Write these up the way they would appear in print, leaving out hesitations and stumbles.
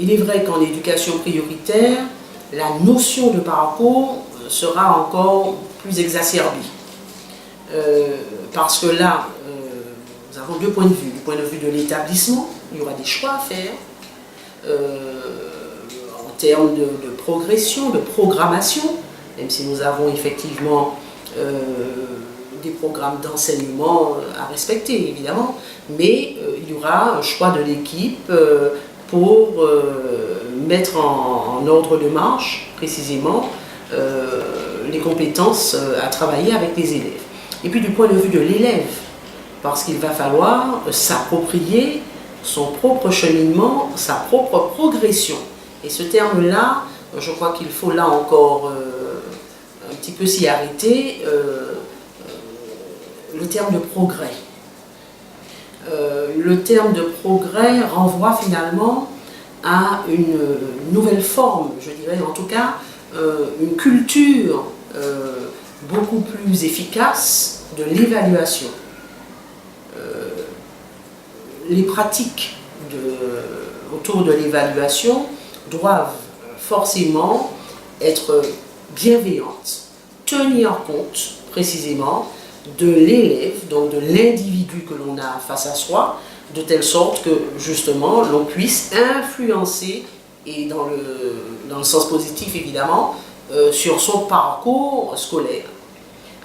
il est vrai qu'en éducation prioritaire, la notion de parcours sera encore plus exacerbée. Parce que là, nous avons deux points de vue. Du point de vue de l'établissement, il y aura des choix à faire en termes de progression, de programmation, même si nous avons effectivement des programmes d'enseignement à respecter, évidemment, mais il y aura un choix de l'équipe pour mettre en ordre de marche, précisément, les compétences à travailler avec les élèves. Et puis du point de vue de l'élève, parce qu'il va falloir s'approprier son propre cheminement, sa propre progression. Et ce terme-là, je crois qu'il faut là encore un petit peu s'y arrêter, le terme de progrès. Le terme de progrès renvoie finalement à une nouvelle forme, je dirais, en tout cas, une culture beaucoup plus efficace de l'évaluation. Les pratiques autour de l'évaluation doivent forcément être bienveillantes, tenir compte précisément de l'élève, donc de l'individu que l'on a face à soi, de telle sorte que justement l'on puisse influencer, et dans le sens positif évidemment, sur son parcours scolaire.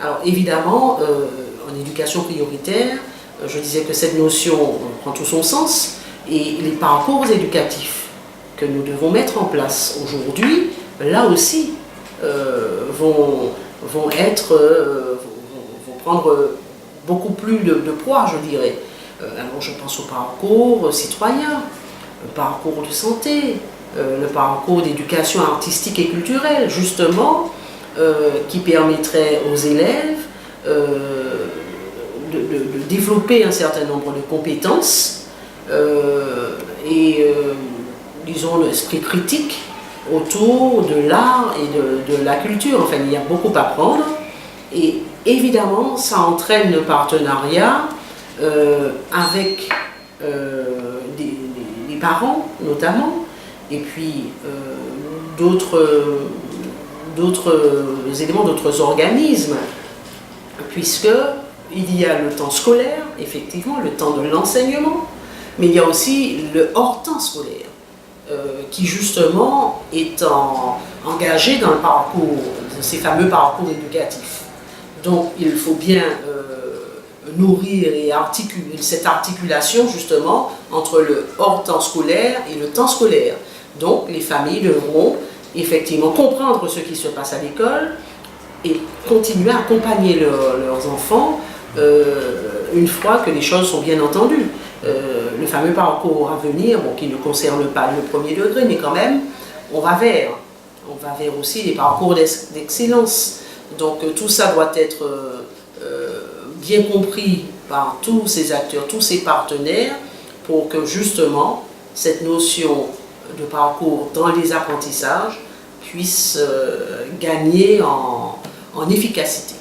Alors évidemment, en éducation prioritaire, je disais que cette notion prend tout son sens, et les parcours éducatifs que nous devons mettre en place aujourd'hui, là aussi, vont prendre beaucoup plus de poids, je dirais. Alors je pense au parcours citoyen, le parcours de santé, le parcours d'éducation artistique et culturelle, justement, qui permettrait aux élèves de développer un certain nombre de compétences disons, l'esprit critique autour de l'art et de la culture. Enfin, il y a beaucoup à prendre. Et évidemment, ça entraîne le partenariat avec des parents, notamment, et puis d'autres éléments, d'autres organismes, puisqu'il y a le temps scolaire, effectivement, le temps de l'enseignement, mais il y a aussi le hors-temps scolaire, qui justement est engagé dans le parcours, ces fameux parcours éducatifs. Donc il faut bien nourrir et articuler cette articulation justement entre le hors-temps scolaire et le temps scolaire. Donc les familles devront effectivement comprendre ce qui se passe à l'école et continuer à accompagner leurs enfants une fois que les choses sont bien entendues. Le fameux parcours à venir, bon, qui ne concerne pas le premier degré, mais quand même, on va vers aussi les parcours d'excellence. Donc tout ça doit être bien compris par tous ces acteurs, tous ces partenaires, pour que justement cette notion de parcours dans les apprentissages puisse gagner en efficacité.